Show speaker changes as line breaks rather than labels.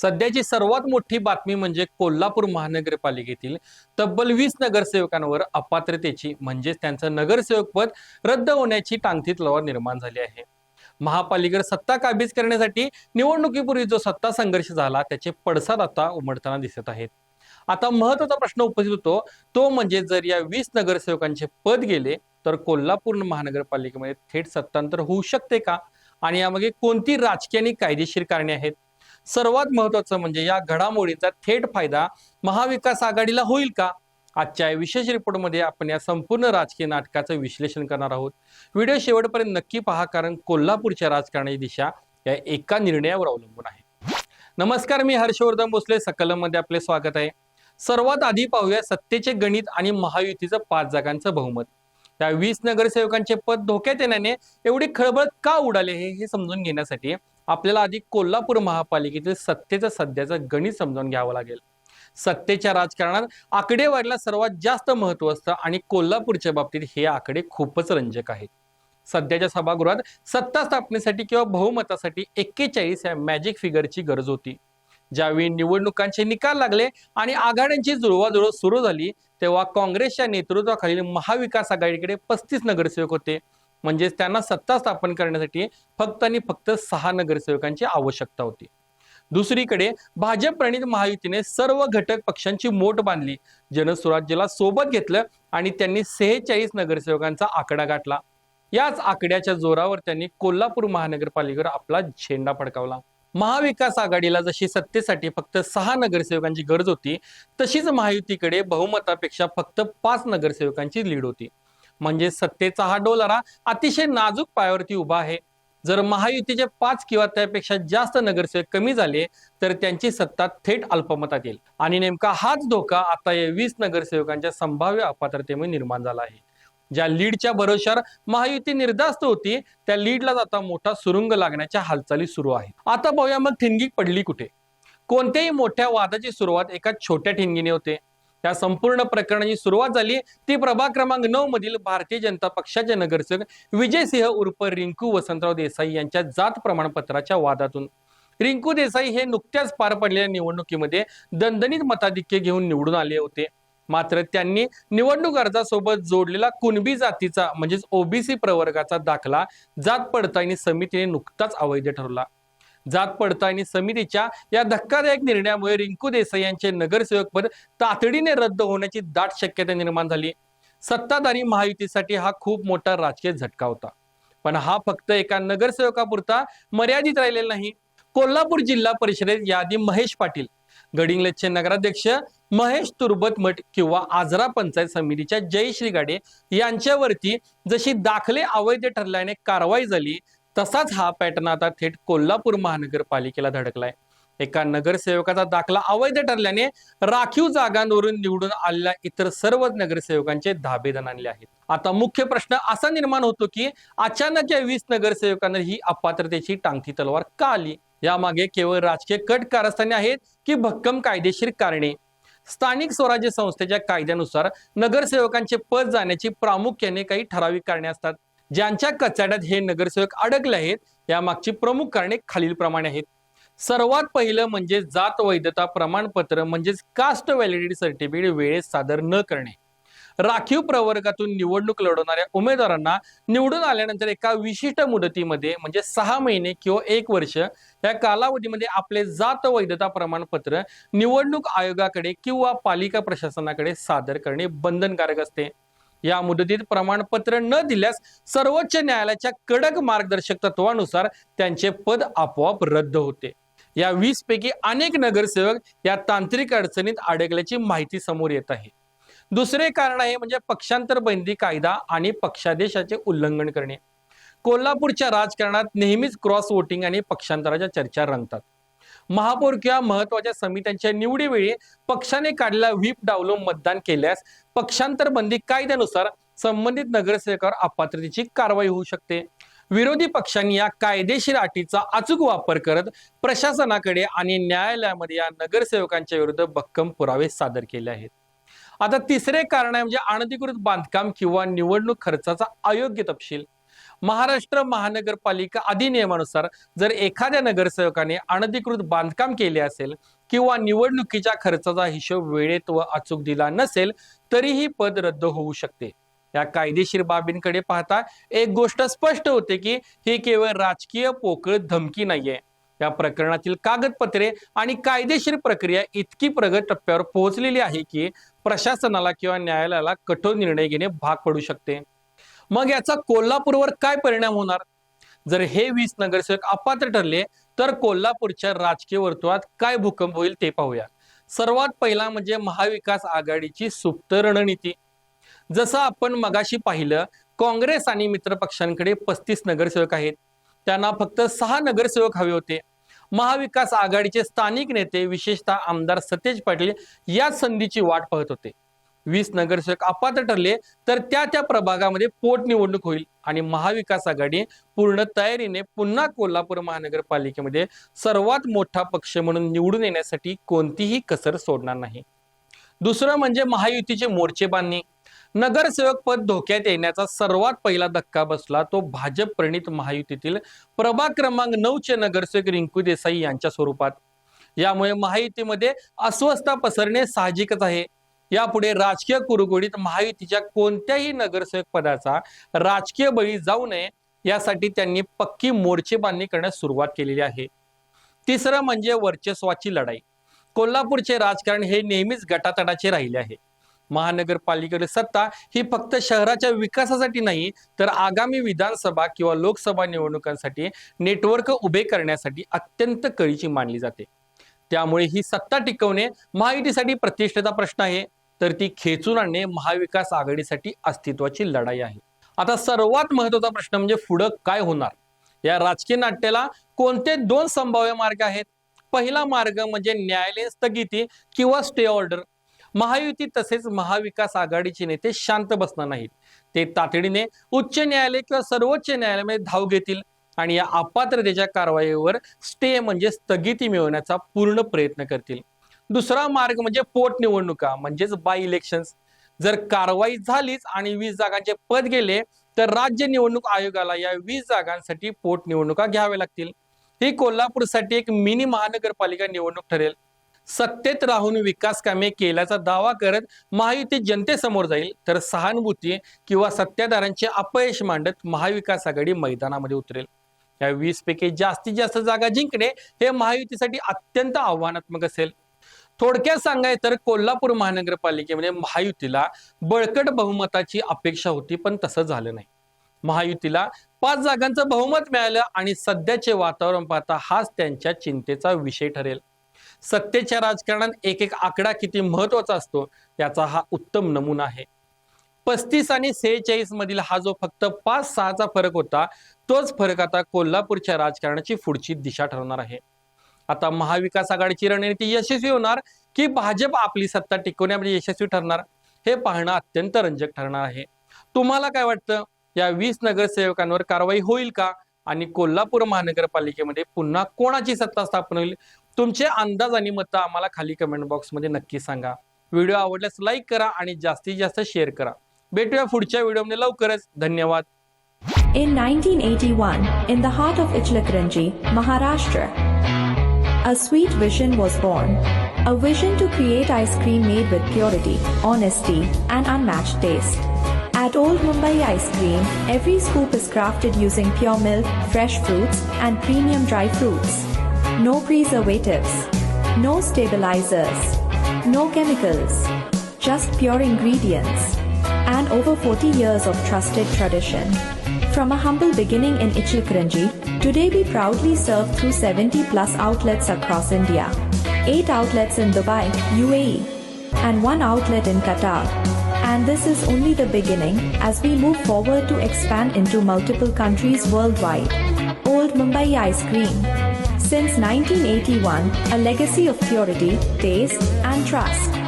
सध्याची सर्वात मोठी बातमी म्हणजे कोल्हापूर महानगरपालिकेतील तब्बल 20 नगरसेवकांवर अपात्रतेची म्हणजेच त्यांचं नगरसेवक पद रद्द होण्याची टांगती तलवार निर्माण झाली आहे. महापालिकेवर सत्ता काबीज करण्यासाठी निवडणुकीपूर्वी जो सत्ता संघर्ष झाला त्याचे पडसाद आता उमटताना दिसत आहेत. आता महत्त्वाचा प्रश्न उपस्थित होतो तो म्हणजे जर या 20 नगरसेवकांचे पद गेले तर कोल्हापूर महानगरपालिकेमध्ये थेट सत्तांतर होऊ शकते का आणि यामागे कोणती राजकीय आणि कायदेशीर कारणे आहेत. सर्वात महत्त्वाचं म्हणजे या घडामोडींचा थेट फायदा महाविकास आघाडीला होईल का. आजच्या विशेष रिपोर्टमध्ये आपण या संपूर्ण राजकीय नाटकाचं विश्लेषण करणार आहोत. व्हिडिओ शेवटपर्यंत नक्की पहा कारण कोल्हापूरच्या राजकारणाची दिशा या एका निर्णयावर अवलंबून आहे. नमस्कार, मी हर्षवर्धन भोसले, सकलममध्ये आपले स्वागत आहे. सर्वात आधी पाहूया सत्तेचे गणित आणि महायुतीचं 5 जागांचं बहुमत. त्या 20 नगरसेवकांचे पद धोक्यात येण्याने एवढी खळबळ का उडाले हे समजून घेण्यासाठी आपल्याला आधी कोल्हापूर महापालिकेतील सत्तेचं सध्याचं गणित समजावून घ्यावं लागेल. सत्तेच्या राजकारणात आकडेवारीला सर्वात जास्त महत्व असतं आणि कोल्हापूरच्या बाबतीत हे आकडे खूपच रंजक आहेत. सध्याच्या सभागृहात सत्ता स्थापनेसाठी किंवा बहुमतासाठी 41 या मॅजिक फिगरची गरज होती. ज्यावेळी निवडणुकांचे निकाल लागले आणि आघाड्यांची जुळवाजुळव सुरू झाली तेव्हा काँग्रेसच्या नेतृत्वाखालील महाविकास आघाडीकडे 35 नगरसेवक होते. म्हणजेच त्यांना सत्ता स्थापन करण्यासाठी फक्त आणि फक्त 6 नगरसेवकांची आवश्यकता होती. दुसरीकडे भाजप प्रणित महायुतीने सर्व घटक पक्षांची मोठ बांधली, जनस्वराज्याला सोबत घेतलं आणि त्यांनी 46 नगरसेवकांचा आकडा गाठला. याच आकड्याच्या जोरावर त्यांनी कोल्हापूर महानगरपालिकेवर आपला झेंडा फडकावला. महाविकास आघाडीला जशी सत्तेसाठी फक्त 6 नगरसेवकांची गरज होती तशीच महायुतीकडे बहुमतापेक्षा फक्त 5 नगरसेवकांची लीड होती. म्हणजे सत्तेचा हा डोलारा अतिशय नाजूक पायावरती उभा आहे. जर महायुतीचे 5 किंवा त्यापेक्षा जास्त नगरसेवक कमी झाले तर त्यांची सत्ता थेट अल्पमतात येईल आणि नेमका हाच धोका आता या 20 नगरसेवकांच्या संभाव्य अपात्रतेमुळे निर्माण झाला आहे. ज्या लीडच्या भरोश्यावर महायुती निर्धास्त होती त्या लीडला आता मोठा सुरुंग लागण्याच्या हालचाली सुरू आहेत. आता पाहूया मग ठिणगी पडली कुठे. कोणत्याही मोठ्या वादाची सुरुवात एका छोट्या ठिणगीने होते. या संपूर्ण प्रकरणाची सुरुवात झाली ती प्रभाग क्रमांक 9 मधील भारतीय जनता पक्षाचे नगरसेवक विजय सिंह उर्फ रिंकू वसंतराव देसाई यांच्या जात प्रमाणपत्राच्या वादातून. रिंकू देसाई हे नुकत्याच पार पडलेल्या निवडणुकीमध्ये दणदणीत मताधिक्य घेऊन निवडून आले होते. मात्र त्यांनी निवडणूक अर्जासोबत जोडलेला कुणबी जातीचा म्हणजेच ओबीसी प्रवर्गाचा दाखला जात पडताळणी समितीने नुकताच अवैध ठरवला. जात पडताळणी समितीच्या या धक्कादायक निर्णयामुळे रिंकू देसाई यांचे नगरसेवक पद तातडीने रद्द होण्याची दाट शक्यता निर्माण झाली. सत्ताधारी महायुतीसाठी हा खूप मोठा राजकीय झटका होता. पण हा फक्त एका नगरसेवकापुरता मर्यादित राहिलेला नाही. कोल्हापूर जिल्हा परिषदेत यादी महेश पाटील, गडिंग्लजचे नगराध्यक्ष महेश तुर्बतमठ किंवा आजरा पंचायत समितीच्या जयश्री गाडे यांच्यावरती जशी दाखले अवैध ठरल्याने कारवाई झाली तसाच हा पॅटर्न आता थेट कोल्हापूर महानगरपालिकेला धडकलाय. एका नगरसेवकाचा दाखला अवैध ठरल्याने राखीव जागांवरून निवडून आलेल्या इतर सर्व नगरसेवकांचे धाबे दणाणले आहेत. आता मुख्य प्रश्न असा निर्माण होतो की अचानक या 20 नगरसेवकांना ही अपात्रतेची टांगती तलवार का आली. यामागे केवळ राजकीय कट कारस्थाने आहेत की भक्कम कायदेशीर कारणे. स्थानिक स्वराज्य संस्थेच्या कायद्यानुसार नगरसेवकांचे पद जाण्याची प्रामुख्याने काही ठराविक कारणे असतात. ज्यांच्या कचाट्यात हे नगरसेवक अडकले आहेत यामागची प्रमुख कारणे खालीलप्रमाणे आहेत. सर्वात पहिलं म्हणजे जात वैधता प्रमाणपत्र म्हणजेच कास्ट व्हॅलिडिटी सर्टिफिकेट वेळेत सादर न करणे. राखीव प्रवर्गातून निवडणूक लढवणाऱ्या उमेदवारांना निवडून आल्यानंतर एका विशिष्ट मुदतीमध्ये म्हणजे 6 महिने किंवा 1 वर्ष या कालावधीमध्ये आपले जात वैधता प्रमाणपत्र निवडणूक आयोगाकडे किंवा पालिका प्रशासनाकडे सादर करणे बंधनकारक असते. या मुदतीत प्रमाणपत्र न दिल्यास सर्वोच्च न्यायालयाच्या कडक मार्गदर्शक तत्वानुसार त्यांचे पद आपोआप रद्द होते. या 20 पैकी अनेक नगरसेवक या तांत्रिक अडचणीत अडकल्याची माहिती समोर येत आहे. दुसरे कारण आहे म्हणजे पक्षांतर बंदी कायदा आणि पक्षादेशाचे उल्लंघन करणे. कोल्हापूरच्या राजकारणात नेहमीच क्रॉस वोटिंग आणि पक्षांतराच्या चर्चा रंगतात. महापौर किंवा महत्वाच्या समित्यांच्या निवडीवेळी पक्षाने काढलेला व्हीप डावलून मतदान केल्यास पक्षांतर बंदी कायद्यानुसार संबंधित नगरसेवकावर अपात्रतेची कारवाई होऊ शकते. विरोधी पक्षांनी या कायदेशीर अटीचा अचूक वापर करत प्रशासनाकडे आणि न्यायालयामध्ये या नगरसेवकांच्या विरुद्ध भक्कम पुरावे सादर केले आहेत. आता तिसरे कारण आहे म्हणजे अनधिकृत बांधकाम किंवा निवडणूक खर्चाचा अयोग्य तपशील. महाराष्ट्र महानगरपालिका अधिनियमानुसार जर एखाद्या नगरसेवकाने अनधिकृत बांधकाम केले असेल किंवा निवडणुकीच्या खर्चाचा हिशोब वेळेत व अचूक दिला नसेल तरीही पद रद्द होऊ शकते. या कायदेशीर बाबींकडे पाहता एक गोष्ट स्पष्ट होते की ही केवळ राजकीय पोकळ धमकी नाहीये. या प्रकरणातील कागदपत्रे आणि कायदेशीर प्रक्रिया इतकी प्रगत टप्प्यावर पोहोचलेली आहे की प्रशासनाला किंवा न्यायालयाला कठोर निर्णय घेणे भाग पडू शकते. मग याचा कोल्हापूरवर काय परिणाम होणार? जर हे 20 नगरसेवक अपात्र ठरले तर कोल्हापूरच्या राजकीय वर्तुळात काय भूकंप होईल ते पाहूया. सर्वात पहिला म्हणजे महाविकास आघाडीची सुप्त रणनीती. जसं आपण मगाशी पाहिलं, काँग्रेस आणि मित्रपक्षांकडे 35 नगरसेवक आहेत. त्यांना फक्त 6 नगरसेवक हवे होते. महाविकास आघाडीचे स्थानिक नेते विशेषतः आमदार सतेज पाटील या संधीची वाट पाहत होते. 20 नगरसेवक अपात्र ठरले तर त्या प्रभागामध्ये पोटनिवडणूक होईल आणि महाविकास आघाडी पूर्ण तयारीने पुन्हा कोल्हापूर महानगरपालिकेमध्ये सर्वात मोठा पक्ष म्हणून निवडून येण्यासाठी कोणतीही कसर सोडणार नाही. दुसरं म्हणजे महायुतीचे मोर्चे बांधणी. नगरसेवक पद धोक्यात येण्याचा सर्वात पहिला धक्का बसला तो भाजप प्रणित महायुतीतील प्रभाग क्रमांक 9 चे नगरसेवक रिंकू देसाई यांच्या स्वरूपात. यामुळे महायुतीमध्ये अस्वस्थता पसरणे साहजिकच आहे. यापुढे राजकीय कुरघोडीत महायुतीच्या कोणत्याही नगरसेवक पदाचा राजकीय बळी जाऊ नये यासाठी त्यांनी पक्की मोर्चे बांधणी करण्यास सुरुवात केलेली आहे. तिसरं म्हणजे वर्चस्वाची लढाई. कोल्हापूरचे राजकारण हे नेहमीच गटातटाचे राहिले आहे. महानगरपालिकेची सत्ता ही फक्त शहराच्या विकासासाठी नाही तर आगामी विधानसभा किंवा लोकसभा निवडणुकांसाठी नेटवर्क उभे करण्यासाठी अत्यंत कळीची मानली जाते. त्यामुळे ही सत्ता टिकवणे महायुतीसाठी प्रतिष्ठेचा प्रश्न आहे तर ती खेचून आणणे महाविकास आघाडीसाठी अस्तित्वाची लढाई आहे. आता सर्वात महत्त्वाचा प्रश्न म्हणजे पुढे काय होणार? या राजकीय नाट्याला कोणते 2 संभाव्य मार्ग आहेत. पहिला मार्ग म्हणजे न्यायालयीन स्थगिती किंवा स्टे ऑर्डर. महायुती तसेच महाविकास आघाडीचे नेते शांत बसणार नाहीत. ते तातडीने उच्च न्यायालय किंवा सर्वोच्च न्यायालयामध्ये धाव घेतील आणि या अपात्रतेच्या कारवाईवर स्टे म्हणजे स्थगिती मिळवण्याचा पूर्ण प्रयत्न करतील. दुसरा मार्ग म्हणजे पोटनिवडणुका म्हणजेच बाय इलेक्शन्स. जर कारवाई झालीच आणि 20 जागांचे पद गेले तर राज्य निवडणूक आयोगाला या 20 जागांसाठी पोटनिवडणुका घ्याव्या लागतील. ही कोल्हापूरसाठी एक मिनी महानगरपालिका निवडणूक ठरेल. सत्तेत राहून विकास कामे केल्याचा दावा करत महायुती जनतेसमोर जाईल तर सहानुभूती किंवा सत्ताधाऱ्यांचे अपयश मांडत महाविकास आघाडी मैदानामध्ये उतरेल. या 20 पैकी जास्तीत जास्त जागा जिंकणे हे महायुतीसाठी अत्यंत आव्हानात्मक असेल. थोडक्यात सांगायचं तर कोल्हापूर महानगरपालिकेमध्ये महायुतीला बळकट बहुमताची अपेक्षा होती पण तसं झालं नाही. महायुतीला 5 जागांचं बहुमत मिळालं आणि सध्याचे वातावरण पाहता हाच त्यांच्या चिंतेचा विषय ठरेल. सत्तेच्या राजकारणात एक आकडा किती महत्वाचा असतो याचा हा उत्तम नमुना आहे. 35 आणि 46 मधील हा जो फक्त 5-6चा फरक होता तोच फरक आता कोल्हापूरच्या राजकारणाची पुढची दिशा ठरवणार आहे. आता महाविकास आघाडीची रणनीती यशस्वी होणार की भाजप आपली सत्ता टिकवण्यामध्ये यशस्वी ठरणार हे पाहणं अत्यंत रंजक ठरणार आहे. तुम्हाला काय वाटतं? या 20 नगरसेवकांवर कारवाई होईल का आणि कोल्हापूर महानगरपालिकेमध्ये पुन्हा कोणाची सत्ता स्थापन होईल? तुमचे अंदाज आणि मतं आम्हाला खाली कमेंट बॉक्स मध्ये नक्की सांगा. व्हिडिओ आवडल्यास लाईक करा आणि जास्तीत जास्त शेअर करा. भेटूया पुढच्या व्हिडिओमध्ये लवकरच. धन्यवाद.
In 1981, in the heart of Ichilkaranji, Maharashtra, a sweet vision was born. A vision to create ice cream made with purity, honesty, and unmatched taste. At Old Mumbai Ice Cream, every scoop is crafted using pure milk, fresh fruits, and premium dry fruits. No preservatives, no stabilizers, no chemicals, just pure ingredients, and over 40 years of trusted tradition. From a humble beginning in Ichilkaranji, today we proudly serve through 70+ outlets across India, 8 outlets in Dubai, UAE, and 1 outlet in Qatar. And this is only the beginning as we move forward to expand into multiple countries worldwide. Old Mumbai Ice Cream. Since 1981, a legacy of purity, taste, and trust.